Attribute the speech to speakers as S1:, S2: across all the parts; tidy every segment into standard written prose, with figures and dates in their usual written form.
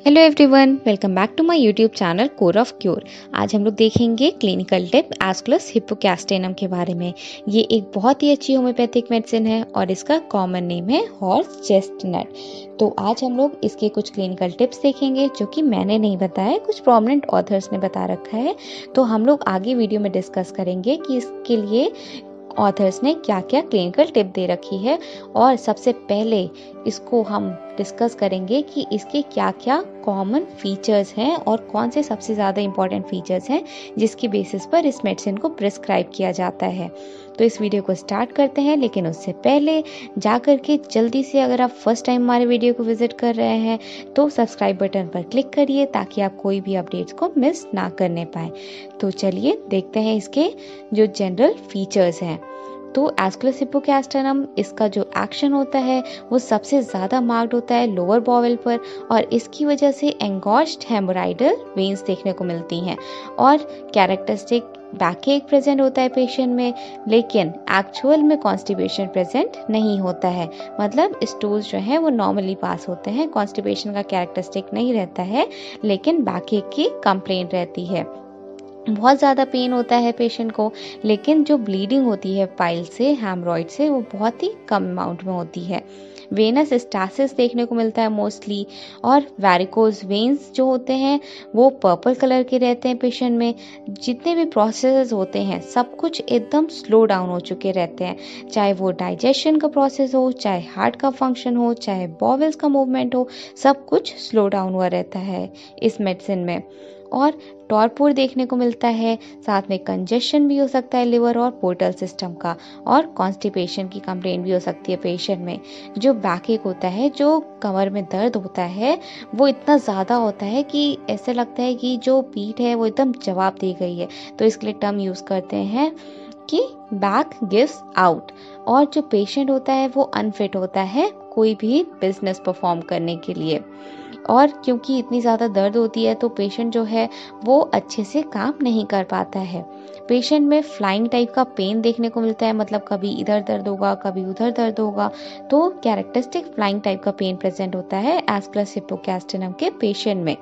S1: Hello everyone, welcome back to my YouTube channel core of cure. आज हम लोग देखेंगे क्लिनिकल टिप एस्कुलस हिप्पोकैस्टेनम के बारे में। ये एक बहुत ही अच्छी होम्योपैथिक मेडिसिन है और इसका कॉमन नेम है हॉर्स चेस्टनट। तो आज हम लोग इसके कुछ क्लिनिकल टिप्स देखेंगे जो कि मैंने नहीं बताया, कुछ प्रोमिनेंट ऑथर्स ने बता रखा है। तो हम लोग आगे वीडियो में डिस्कस करेंगे कि इसके लिए ऑथर्स ने क्या क्या क्लिनिकल टिप दे रखी है, और सबसे पहले इसको हम डिस्कस करेंगे कि इसके क्या क्या कॉमन फीचर्स हैं और कौन से सबसे ज़्यादा इंपॉर्टेंट फीचर्स हैं जिसकी बेसिस पर इस मेडिसिन को प्रिस्क्राइब किया जाता है। तो इस वीडियो को स्टार्ट करते हैं, लेकिन उससे पहले जा कर के जल्दी से, अगर आप फर्स्ट टाइम हमारे वीडियो को विजिट कर रहे हैं तो सब्सक्राइब बटन पर क्लिक करिए ताकि आप कोई भी अपडेट्स को मिस ना करने पाए। तो चलिए देखते हैं इसके जो जनरल फीचर्स हैं। तो एस्कुलस हिप्पोकैस्टेनम, इसका जो एक्शन होता है वो सबसे ज़्यादा मार्क्ड होता है लोअर बॉवेल पर, और इसकी वजह से एंगॉश्ड हेमोराइडल वेन्स देखने को मिलती हैं और कैरेक्टरिस्टिक बैकएक प्रेजेंट होता है पेशेंट में, लेकिन एक्चुअल में कॉन्स्टिपेशन प्रेजेंट नहीं होता है। मतलब स्टूल्स जो हैं वो नॉर्मली पास होते हैं, कॉन्स्टिपेशन का कैरेक्टरिस्टिक नहीं रहता है, लेकिन बैकएक की कंप्लेंट रहती है। बहुत ज़्यादा पेन होता है पेशेंट को, लेकिन जो ब्लीडिंग होती है पाइल से, हेमरॉइड से, वो बहुत ही कम अमाउंट में होती है। वेनस स्टासिस देखने को मिलता है मोस्टली, और वैरिकोज वेन्स जो होते हैं वो पर्पल कलर के रहते हैं पेशेंट में। जितने भी प्रोसेस होते हैं सब कुछ एकदम स्लो डाउन हो चुके रहते हैं, चाहे वो डाइजेशन का प्रोसेस हो, चाहे हार्ट का फंक्शन हो, चाहे बॉवल्स का मूवमेंट हो, सब कुछ स्लो डाउन हुआ रहता है इस मेडिसिन में। और टॉर्पोर देखने को मिलता है, साथ में कंजेशन भी हो सकता है लिवर और पोर्टल सिस्टम का, और कॉन्स्टिपेशन की कंप्लेंट भी हो सकती है पेशेंट में। जो बैकएक होता है, जो कमर में दर्द होता है, वो इतना ज़्यादा होता है कि ऐसे लगता है कि जो पीठ है वो एकदम जवाब दी गई है। तो इसके लिए टर्म यूज़ करते हैं कि बैक गिव्स आउट, और जो पेशेंट होता है वो अनफिट होता है कोई भी बिजनेस परफॉर्म करने के लिए। और क्योंकि इतनी ज़्यादा दर्द होती है तो पेशेंट जो है वो अच्छे से काम नहीं कर पाता है। पेशेंट में फ्लाइंग टाइप का पेन देखने को मिलता है, मतलब कभी इधर दर्द होगा, कभी उधर दर्द होगा। तो कैरेक्टरिस्टिक फ्लाइंग टाइप का पेन प्रेजेंट होता है एस्कुलस हिप्पोकैस्टेनम के पेशेंट में।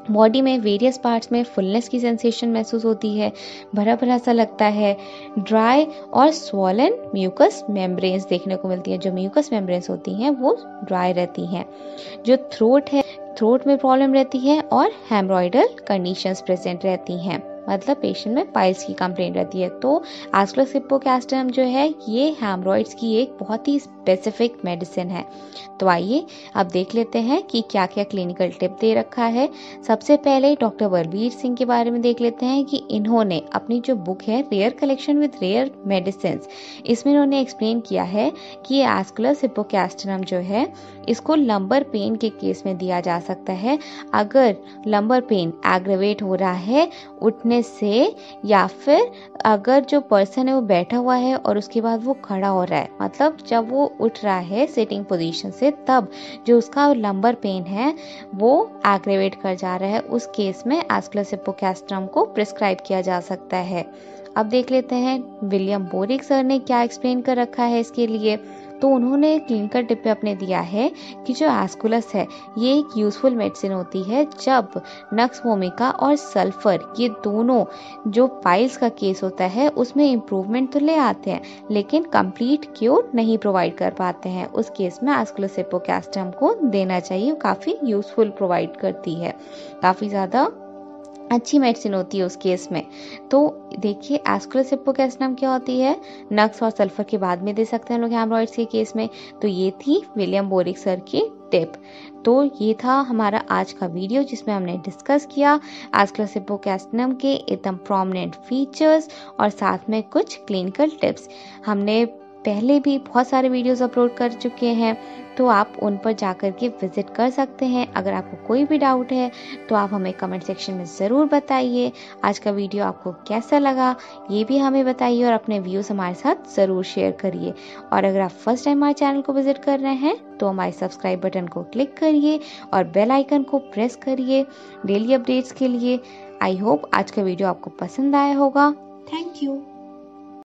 S1: बॉडी में वेरियस पार्ट्स में फुलनेस की सेंसेशन महसूस होती है, भरा भरा सा लगता है। ड्राई और स्वॉलन म्यूकस मेम्ब्रेन्स देखने को मिलती है। जो म्यूकस मेम्ब्रेन्स होती हैं वो ड्राई रहती हैं। जो थ्रोट है, थ्रोट में प्रॉब्लम रहती है, और हेमरॉइडल कंडीशंस प्रेजेंट रहती हैं, मतलब पेशेंट में पाइल्स की कंप्लेंट रहती है। तो एस्कुलस हिप्पोकैस्टेनम जो है ये हेमरॉइड्स की एक बहुत ही स्पेसिफिक मेडिसिन है। तो आइए अब देख लेते हैं कि क्या क्या क्लिनिकल टिप दे रखा है। सबसे पहले डॉक्टर बलबीर सिंह के बारे में देख लेते हैं कि इन्होंने अपनी जो बुक है rare collection with rare medicine, इसमें इन्होंने एक्सप्लेन किया है कि एस्कुलस हिप्पोकैस्टेनम जो है इसको लंबर पेन के केस में दिया जा सकता है। अगर लंबर पेन एग्रेवेट हो रहा है उठने से, या फिर अगर जो पर्सन है वो बैठा हुआ है और उसके बाद वो खड़ा हो रहा है, मतलब जब वो उठ रहा है सिटिंग पोजीशन से, तब जो उसका लंबर पेन है वो एग्रेवेट कर जा रहा है, उस केस में एस्कुलस हिप्पोकैस्टेनम को प्रिस्क्राइब किया जा सकता है। अब देख लेते हैं विलियम बोरिक सर ने क्या एक्सप्लेन कर रखा है इसके लिए। तो उन्होंने क्लिनिकल टिप पे अपने दिया है कि जो एस्कुलस है ये एक यूजफुल मेडिसिन होती है जब नक्स वोमिका और सल्फर, ये दोनों जो पाइल्स का केस होता है उसमें इम्प्रूवमेंट तो ले आते हैं, लेकिन कंप्लीट क्योर नहीं प्रोवाइड कर पाते हैं। उस केस में एस्कुलस हिप्पोकैस्टेनम को देना चाहिए, काफ़ी यूजफुल प्रोवाइड करती है, काफ़ी ज़्यादा अच्छी मेडिसिन होती है उस केस में। तो देखिए एस्कुलस हिप्पोकैस्टेनम क्या होती है, नक्स और सल्फर के बाद में दे सकते हैं लोग हेमरॉइड्स के केस में। तो ये थी विलियम बोरिक सर की टिप। तो ये था हमारा आज का वीडियो जिसमें हमने डिस्कस किया एस्कुलस हिप्पोकैस्टेनम के एकदम प्रोमिनेंट फीचर्स और साथ में कुछ क्लिनिकल टिप्स। हमने पहले भी बहुत सारे वीडियोस अपलोड कर चुके हैं, तो आप उन पर जाकर के विजिट कर सकते हैं। अगर आपको कोई भी डाउट है तो आप हमें कमेंट सेक्शन में ज़रूर बताइए। आज का वीडियो आपको कैसा लगा ये भी हमें बताइए, और अपने व्यूज़ हमारे साथ ज़रूर शेयर करिए। और अगर आप फर्स्ट टाइम हमारे चैनल को विजिट कर रहे हैं तो हमारे सब्सक्राइब बटन को क्लिक करिए और बेल आइकन को प्रेस करिए डेली अपडेट्स के लिए। आई होप आज का वीडियो आपको पसंद आया होगा। Thank you.